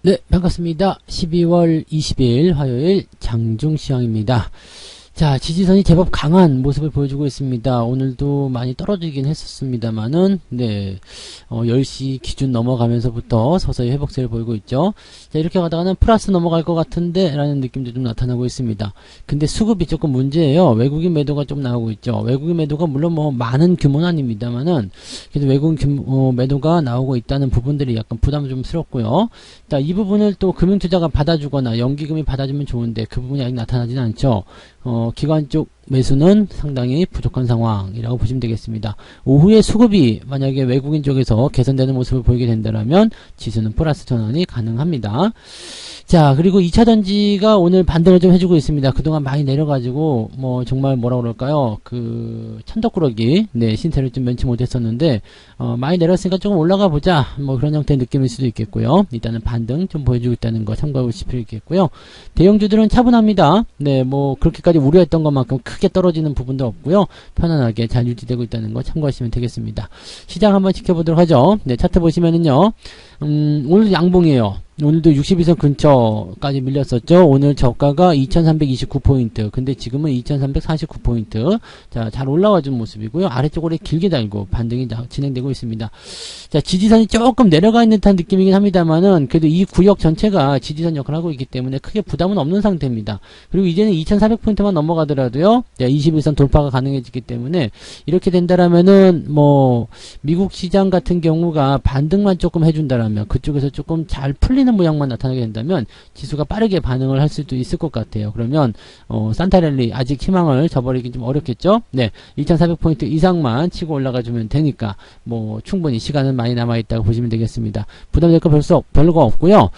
네, 반갑습니다. 12월 20일 화요일 장중시황입니다. 자, 지지선이 제법 강한 모습을 보여주고 있습니다. 오늘도 많이 떨어지긴 했었습니다만은, 10시 기준 넘어가면서부터 서서히 회복세를 보이고 있죠. 자, 이렇게 가다가는 플러스 넘어갈 것 같은데, 라는 느낌도 좀 나타나고 있습니다. 근데 수급이 조금 문제예요. 외국인 매도가 좀 나오고 있죠. 외국인 매도가 물론 뭐 많은 규모는 아닙니다만은, 그래도 외국인 매도가 나오고 있다는 부분들이 약간 부담스럽고요. 자, 이 부분을 또 금융투자가 받아주거나 연기금이 받아주면 좋은데, 그 부분이 아직 나타나지는 않죠. 기관 쪽 매수는 상당히 부족한 상황이라고 보시면 되겠습니다. 오후에 수급이 만약에 외국인 쪽에서 개선되는 모습을 보이게 된다면 지수는 플러스 전환이 가능합니다. 자, 그리고 2차전지가 오늘 반등을 좀 해주고 있습니다. 그동안 많이 내려가지고 정말 뭐라 그럴까요? 천덕꾸러기 신세를 좀 면치 못했었는데 많이 내렸으니까 조금 올라가 보자, 그런 형태의 느낌일 수도 있겠고요. 일단은 반등 좀 보여주고 있다는 거 참고해 보실 필요 있겠고요. 대형주들은 차분합니다. 그렇게까지 우려했던 것만큼 크게 떨어지는 부분도 없고요. 편안하게 잘 유지되고 있다는 거 참고하시면 되겠습니다. 시장 한번 지켜보도록 하죠. 차트 보시면은요, 오늘 양봉이에요. 오늘도 62선 근처까지 밀렸었죠. 오늘 저가가 2329포인트. 근데 지금은 2349포인트. 자, 잘 올라와 준 모습이고요. 아래쪽으로 길게 달고 반등이 진행되고 있습니다. 자, 지지선이 조금 내려가 있는 듯한 느낌이긴 합니다만은, 그래도 이 구역 전체가 지지선 역할을 하고 있기 때문에 크게 부담은 없는 상태입니다. 그리고 이제는 2400포인트만 넘어가더라도요, 21선 돌파가 가능해지기 때문에, 이렇게 된다라면은, 미국 시장 같은 경우가 반등만 조금 해준다라면, 그쪽에서 조금 잘 풀리는 모양만 나타나게 된다면 지수가 빠르게 반응을 할 수도 있을 것 같아요. 그러면 산타랠리 아직 희망을 저버리긴 좀 어렵겠죠. 2400포인트 이상만 치고 올라가주면 되니까 충분히 시간은 많이 남아있다고 보시면 되겠습니다. 부담될 거 별거 없고요.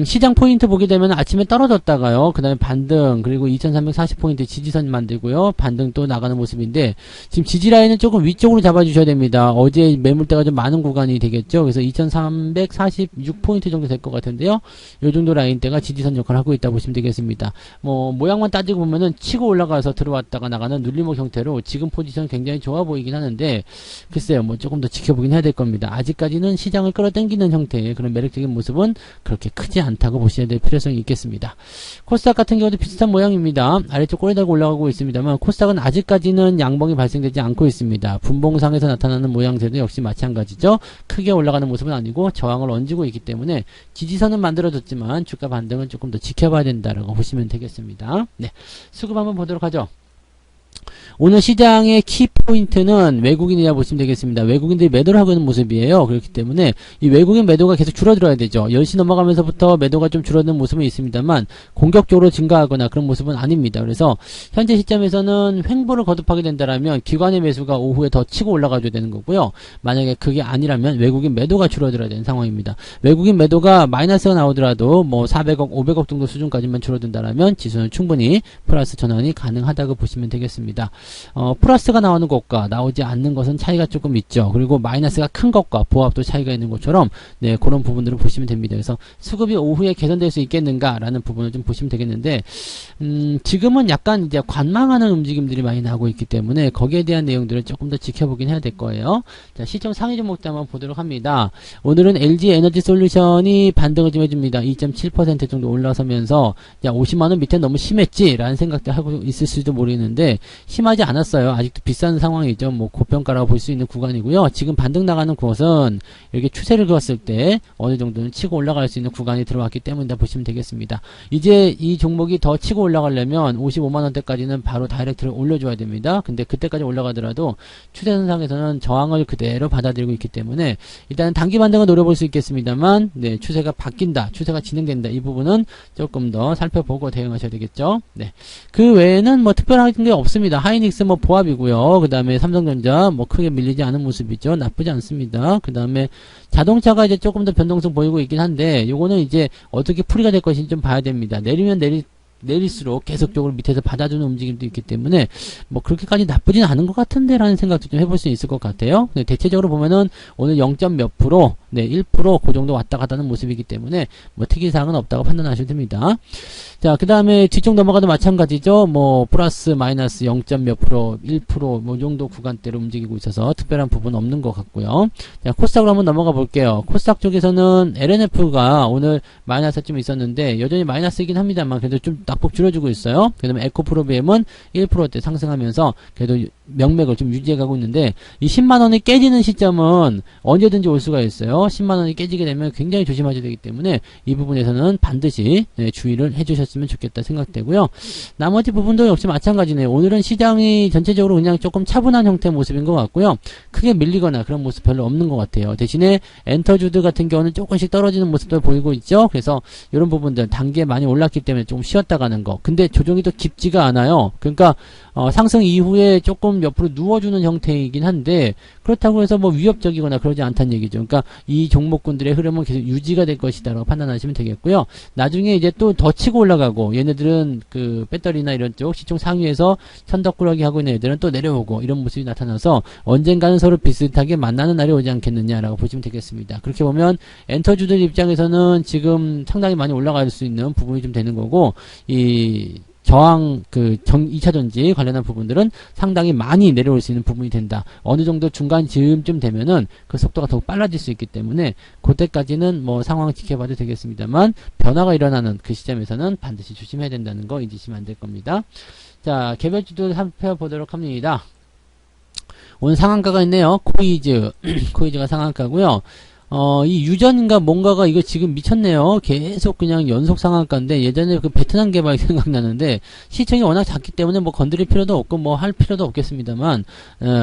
시장 포인트 보게 되면 아침에 떨어졌다가요, 그 다음에 반등, 그리고 2340포인트 지지선 만들고요, 반등 또 나가는 모습인데, 지금 지지라인은 조금 위쪽으로 잡아주셔야 됩니다. 어제 매물대가 좀 많은 구간이 되겠죠. 그래서 2346포인트 정도 될 것 같은데요. 요 정도 라인대가 지지선 역할을 하고 있다고 보시면 되겠습니다. 모양만 따지고 보면은 치고 올라가서 들어왔다가 나가는 눌림목 형태로 지금 포지션 굉장히 좋아 보이긴 하는데, 글쎄요, 조금 더 지켜보긴 해야 될 겁니다. 아직까지는 시장을 끌어당기는 형태의 그런 매력적인 모습은 그렇게 크지 않다고 보셔야 될 필요성이 있겠습니다. 코스닥 같은 경우도 비슷한 모양입니다. 아래쪽 꼬리 달고 올라가고 있습니다만, 코스닥은 아직까지는 양봉이 발생되지 않고 있습니다. 분봉상에서 나타나는 모양새도 역시 마찬가지죠. 크게 올라가는 모습은 아니고 저항을 얹고 있기 때문에 지지선은 만들어졌지만 주가 반등은 조금 더 지켜봐야 된다라고 보시면 되겠습니다. 수급 한번 보도록 하죠. 오늘 시장의 키포인트는 외국인이라 보시면 되겠습니다. 외국인들이 매도를 하고 있는 모습이에요. 그렇기 때문에 이 외국인 매도가 계속 줄어들어야 되죠. 10시 넘어가면서부터 매도가 좀 줄어드는 모습은 있습니다만 공격적으로 증가하거나 그런 모습은 아닙니다. 그래서 현재 시점에서는 횡보를 거듭하게 된다면 기관의 매수가 오후에 더 치고 올라가줘야 되는 거고요. 만약에 그게 아니라면 외국인 매도가 줄어들어야 되는 상황입니다. 외국인 매도가 마이너스가 나오더라도 400억, 500억 정도 수준까지만 줄어든다면 지수는 충분히 플러스 전환이 가능하다고 보시면 되겠습니다. 플러스가 나오는 것과 나오지 않는 것은 차이가 조금 있죠. 그리고 마이너스가 큰 것과 보합도 차이가 있는 것처럼 그런 부분들을 보시면 됩니다. 그래서 수급이 오후에 개선될 수 있겠는가라는 부분을 좀 보시면 되겠는데, 지금은 약간 이제 관망하는 움직임들이 많이 나오고 있기 때문에 거기에 대한 내용들을 조금 더 지켜보긴 해야 될 거예요. 자, 시점 상위 종목도 한번 보도록 합니다. 오늘은 LG 에너지 솔루션이 반등을 좀 해줍니다. 2.7% 정도 올라서면서 50만원 밑에 너무 심했지라는 생각도 하고 있을 수도 모르겠는데, 심하지 않았어요. 아직도 비싼 상황이죠. 고평가라고 볼 수 있는 구간이고요. 지금 반등 나가는 곳은 이렇게 추세를 그었을 때 어느 정도는 치고 올라갈 수 있는 구간이 들어왔기 때문이다 보시면 되겠습니다. 이제 이 종목이 더 치고 올라가려면 55만원대까지는 바로 다이렉트를 올려줘야 됩니다. 근데 그때까지 올라가더라도 추세선상에서는 저항을 그대로 받아들이고 있기 때문에 일단은 단기 반등은 노려볼 수 있겠습니다만, 추세가 바뀐다, 추세가 진행된다, 이 부분은 조금 더 살펴보고 대응하셔야 되겠죠. 그 외에는 특별한 게 없습니다. 하이닉스 보합이고요. 그 다음에 삼성전자 크게 밀리지 않은 모습이죠. 나쁘지 않습니다. 그 다음에 자동차가 이제 조금 더 변동성 보이고 있긴 한데, 요거는 이제 어떻게 풀이가 될 것인지 좀 봐야 됩니다. 내리면 내릴수록 계속적으로 밑에서 받아주는 움직임도 있기 때문에 뭐 그렇게까지 나쁘진 않은 것 같은데 라는 생각도 좀 해볼 수 있을 것 같아요. 네, 대체적으로 보면은 오늘 0. 몇 프로, 네, 1% 그 정도 왔다 갔다 하는 모습이기 때문에 뭐 특이사항은 없다고 판단하시면 됩니다. 자, 그 다음에 뒤쪽 넘어가도 마찬가지죠. 뭐 플러스 마이너스 0. 몇 프로, 1% 뭐 정도 구간대로 움직이고 있어서 특별한 부분 없는 것 같고요. 자, 코스닥으로 한번 넘어가 볼게요. 코스닥 쪽에서는 LNF가 오늘 마이너스 좀 있었는데 여전히 마이너스이긴 합니다만 그래도 좀 낙폭 줄여주고 있어요. 그 다음에 에코프로비엠은 1%대 상승하면서 그래도 명맥을 좀 유지해가고 있는데 이 10만원이 깨지는 시점은 언제든지 올 수가 있어요. 10만원이 깨지게 되면 굉장히 조심하셔야 되기 때문에 이 부분에서는 반드시 네, 주의를 해주셨으면 좋겠다 생각되고요. 나머지 부분도 역시 마찬가지네요. 오늘은 시장이 전체적으로 그냥 조금 차분한 형태의 모습인 것 같고요. 크게 밀리거나 그런 모습 별로 없는 것 같아요. 대신에 엔터주드 같은 경우는 조금씩 떨어지는 모습도 보이고 있죠. 그래서 이런 부분들 단계 많이 올랐기 때문에 조금 쉬었다 가는 거. 근데 조정이 또 깊지가 않아요. 그러니까 상승 이후에 조금 옆으로 누워주는 형태이긴 한데 그렇다고 해서 뭐 위협적이거나 그러지 않다는 얘기죠. 그러니까 이 종목군들의 흐름은 계속 유지가 될 것이다 라고 판단하시면 되겠고요. 나중에 이제 또 더 치고 올라가고 얘네들은 그 배터리나 이런 쪽 시총 상위에서 천덕꾸러기 하고 있는 애들은 또 내려오고 이런 모습이 나타나서 언젠가는 서로 비슷하게 만나는 날이 오지 않겠느냐라고 보시면 되겠습니다. 그렇게 보면 엔터주들 입장에서는 지금 상당히 많이 올라갈 수 있는 부분이 좀 되는 거고 이 저항, 2차전지 관련한 부분들은 상당히 많이 내려올 수 있는 부분이 된다. 어느 정도 중간 즈음쯤 되면은 그 속도가 더욱 빨라질 수 있기 때문에 그때까지는 뭐 상황을 지켜봐도 되겠습니다만 변화가 일어나는 그 시점에서는 반드시 조심해야 된다는 거 잊으시면 안 될 겁니다. 자, 개별주도 살펴보도록 합니다. 오늘 상한가가 있네요. 코이즈. 코이즈가 상한가고요. 이 유전인가 뭔가가 이거 지금 미쳤네요. 계속 그냥 연속 상한가인데 예전에 그 베트남 개발이 생각나는데 시청이 워낙 작기 때문에 뭐 건드릴 필요도 없고 뭐 할 필요도 없겠습니다만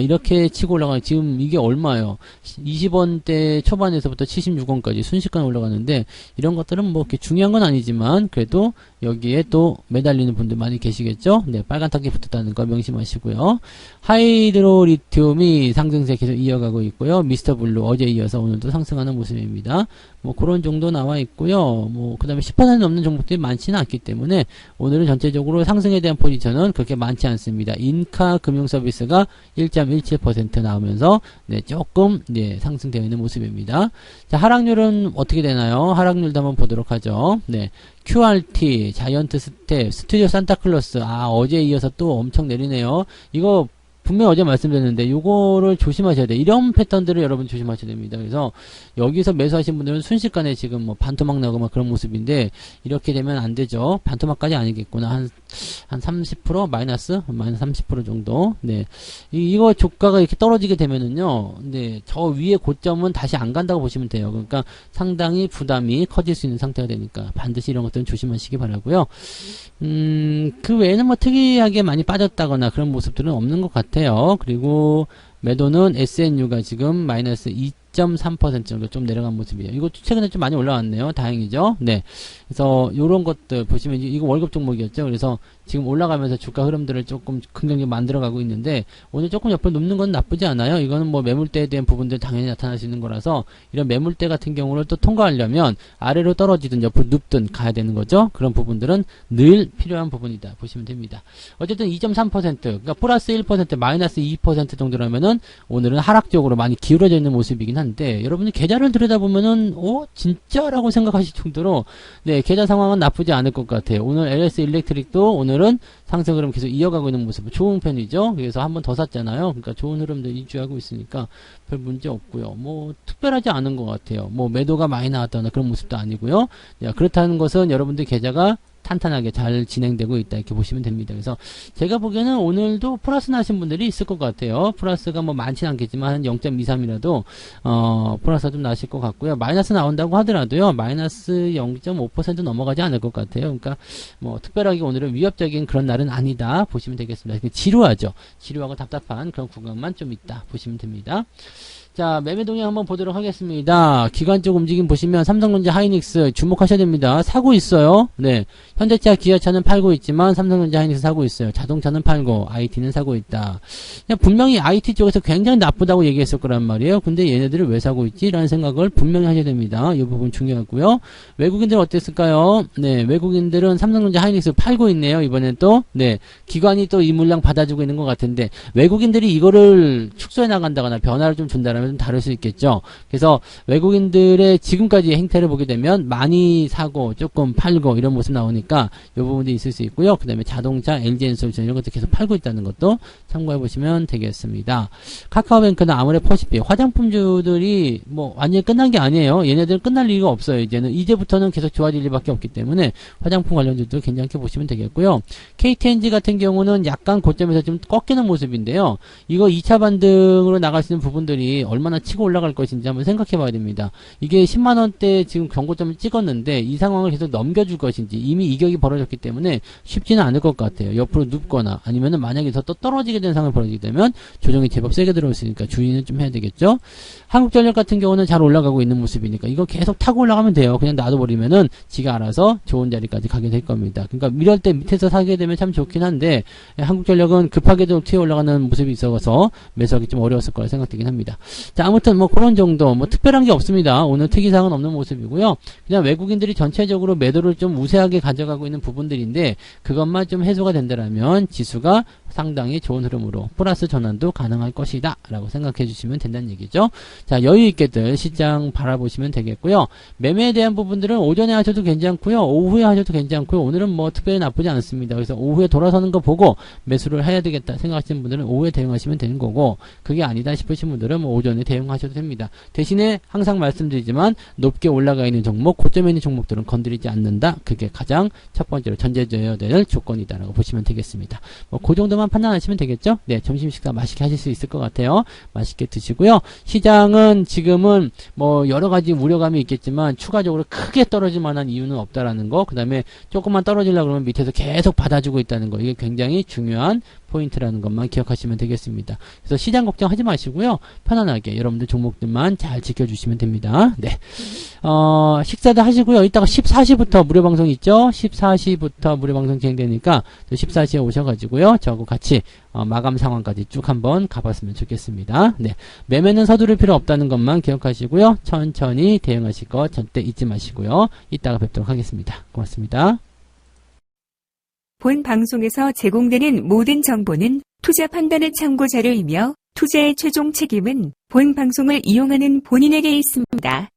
이렇게 치고 올라가는 지금 이게 얼마예요? 20원대 초반에서부터 76원까지 순식간에 올라가는데 이런 것들은 뭐 이렇게 중요한 건 아니지만 그래도 여기에 또 매달리는 분들 많이 계시겠죠? 네, 빨간 탁이 붙었다는 거 명심하시고요. 하이드로 리튬이 상승세 계속 이어가고 있고요. 미스터 블루 어제 이어서 오늘도 상승하는 모습입니다. 뭐 그런 정도 나와 있고요. 뭐 그다음에 10% 넘는 종목들이 많지는 않기 때문에 오늘은 전체적으로 상승에 대한 포지션은 그렇게 많지 않습니다. 인카 금융 서비스가 1.17% 나오면서 네, 조금 네, 상승되어 있는 모습입니다. 자, 하락률은 어떻게 되나요? 하락률도 한번 보도록 하죠. 네. QRT, 자이언트 스텝, 스튜디오 산타클로스. 어제 이어서 또 엄청 내리네요. 이거 분명히 어제 말씀드렸는데 요거를 조심하셔야 돼요. 이런 패턴들을 여러분 조심하셔야 됩니다. 그래서 여기서 매수하신 분들은 순식간에 지금 뭐 반토막 나고 막 그런 모습인데 이렇게 되면 안 되죠. 반토막까지 아니겠구나. 한 30% 마이너스 30% 정도. 네. 이거 주가가 이렇게 떨어지게 되면은요. 네. 저 위에 고점은 다시 안 간다고 보시면 돼요. 그러니까 상당히 부담이 커질 수 있는 상태가 되니까 반드시 이런 것들은 조심하시기 바라고요. 그 외에는 뭐 특이하게 많이 빠졌다거나 그런 모습들은 없는 것 같아요. 그리고 매도는 SNU가 지금 마이너스 2.3% 정도 좀 내려간 모습이에요. 이거 최근에 좀 많이 올라왔네요. 다행이죠. 네. 그래서 요런 것들 보시면 이거 월급 종목이었죠. 그래서 지금 올라가면서 주가 흐름들을 조금 긍정적으로 만들어가고 있는데 오늘 조금 옆으로 눕는 건 나쁘지 않아요. 이거는 뭐 매물대에 대한 부분들 당연히 나타날 수 있는 거라서 이런 매물대 같은 경우를 또 통과하려면 아래로 떨어지든 옆으로 눕든 가야 되는 거죠. 그런 부분들은 늘 필요한 부분이다 보시면 됩니다. 어쨌든 2.3% 그러니까 플러스 1% 마이너스 2% 정도라면은 오늘은 하락적으로 많이 기울어져 있는 모습이긴 한데 여러분이 계좌를 들여다보면은 진짜라고 생각하실 정도로 네, 계좌 상황은 나쁘지 않을 것 같아요. 오늘 LS 일렉트릭도 오늘은 상승 흐름 계속 이어가고 있는 모습은 좋은 편이죠. 그래서 한 번 더 샀잖아요. 그러니까 좋은 흐름들 유지하고 있으니까 별 문제 없고요. 뭐 특별하지 않은 것 같아요. 뭐 매도가 많이 나왔다거나 그런 모습도 아니고요. 야, 그렇다는 것은 여러분들 계좌가 탄탄하게 잘 진행되고 있다 이렇게 보시면 됩니다. 그래서 제가 보기에는 오늘도 플러스 나신 분들이 있을 것 같아요. 플러스가 뭐 많지는 않겠지만 한 0.23이라도 플러스가 좀 나실 것 같고요. 마이너스 나온다고 하더라도요. 마이너스 0.5% 넘어가지 않을 것 같아요. 그러니까 뭐 특별하게 오늘은 위협적인 그런 날은 아니다 보시면 되겠습니다. 지루하죠. 지루하고 답답한 그런 구간만 좀 있다 보시면 됩니다. 자, 매매 동향 한번 보도록 하겠습니다. 기관 쪽 움직임 보시면 삼성전자, 하이닉스 주목하셔야 됩니다. 사고 있어요. 네. 현대차, 기아차는 팔고 있지만 삼성전자, 하이닉스 사고 있어요. 자동차는 팔고 IT는 사고 있다. 그냥 분명히 IT 쪽에서 굉장히 나쁘다고 얘기했을 거란 말이에요. 근데 얘네들을 왜 사고 있지? 라는 생각을 분명히 하셔야 됩니다. 이 부분 중요하고요. 외국인들은 어땠을까요? 네. 외국인들은 삼성전자, 하이닉스 팔고 있네요. 이번엔 또. 네. 기관이 또 이 물량 받아주고 있는 것 같은데 외국인들이 이거를 축소해 나간다거나 변화를 좀 준다라면 좀 다를 수 있겠죠. 그래서 외국인들의 지금까지의 행태를 보게 되면 많이 사고 조금 팔고 이런 모습 나오니까 이 부분도 있을 수 있고요. 그 다음에 자동차, LG엔솔루션 이런 것도 계속 팔고 있다는 것도 참고해 보시면 되겠습니다. 카카오뱅크나 아모레퍼시픽 화장품주들이 뭐 완전히 끝난 게 아니에요. 얘네들은 끝날 이유가 없어요. 이제부터는 계속 좋아질 일밖에 없기 때문에 화장품 관련주도 괜찮게 보시면 되겠고요. KTNG 같은 경우는 약간 고점에서 좀 꺾이는 모습인데요. 이거 2차 반등으로 나갈 수 있는 부분들이 얼마나 치고 올라갈 것인지 한번 생각해 봐야 됩니다. 이게 10만원대 지금 경고점을 찍었는데 이 상황을 계속 넘겨줄 것인지 이미 이격이 벌어졌기 때문에 쉽지는 않을 것 같아요. 옆으로 눕거나 아니면은 만약에 더 또 떨어지게 되는 상황이 벌어지게 되면 조정이 제법 세게 들어올 수 있으니까 주의는 좀 해야 되겠죠. 한국전력 같은 경우는 잘 올라가고 있는 모습이니까 이거 계속 타고 올라가면 돼요. 그냥 놔둬버리면은 지가 알아서 좋은 자리까지 가게 될 겁니다. 그러니까 이럴 때 밑에서 사게 되면 참 좋긴 한데 한국전력은 급하게도 튀어 올라가는 모습이 있어서 매수하기 좀 어려웠을 거라 생각되긴 합니다. 자, 아무튼 뭐 그런 정도 뭐 특별한 게 없습니다. 오늘 특이사항은 없는 모습이고요. 그냥 외국인들이 전체적으로 매도를 좀 우세하게 가져가고 있는 부분들인데 그것만 좀 해소가 된다라면 지수가 상당히 좋은 흐름으로 플러스 전환도 가능할 것이다 라고 생각해 주시면 된다는 얘기죠. 자, 여유 있게들 시장 바라보시면 되겠고요. 매매에 대한 부분들은 오전에 하셔도 괜찮고요. 오후에 하셔도 괜찮고요. 오늘은 뭐 특별히 나쁘지 않습니다. 그래서 오후에 돌아서는 거 보고 매수를 해야 되겠다 생각하시는 분들은 오후에 대응하시면 되는 거고 그게 아니다 싶으신 분들은 뭐 오전에 대응하셔도 됩니다. 대신에 항상 말씀드리지만 높게 올라가 있는 종목, 고점에 있는 종목들은 건드리지 않는다. 그게 가장 첫 번째로 전제되어야 될 조건이다라고 보시면 되겠습니다. 뭐 그 정도만 판단하시면 되겠죠? 네, 점심 식사 맛있게 하실 수 있을 것 같아요. 맛있게 드시고요. 시장은 지금은 뭐 여러 가지 우려감이 있겠지만 추가적으로 크게 떨어질 만한 이유는 없다라는 거. 그 다음에 조금만 떨어지려고 그러면 밑에서 계속 받아주고 있다는 거. 이게 굉장히 중요한 포인트라는 것만 기억하시면 되겠습니다. 그래서 시장 걱정하지 마시고요. 편안하게 여러분들 종목들만 잘 지켜주시면 됩니다. 네. 식사도 하시고요. 이따가 14시부터 무료 방송 있죠? 14시부터 무료 방송 진행되니까 14시에 오셔가지고요. 저하고 같이 마감 상황까지 쭉 한번 가봤으면 좋겠습니다. 네. 매매는 서두를 필요 없다는 것만 기억하시고요. 천천히 대응하실 거 절대 잊지 마시고요. 이따가 뵙도록 하겠습니다. 고맙습니다. 본 방송에서 제공되는 모든 정보는 투자 판단의 참고 자료이며 투자의 최종 책임은 본 방송을 이용하는 본인에게 있습니다.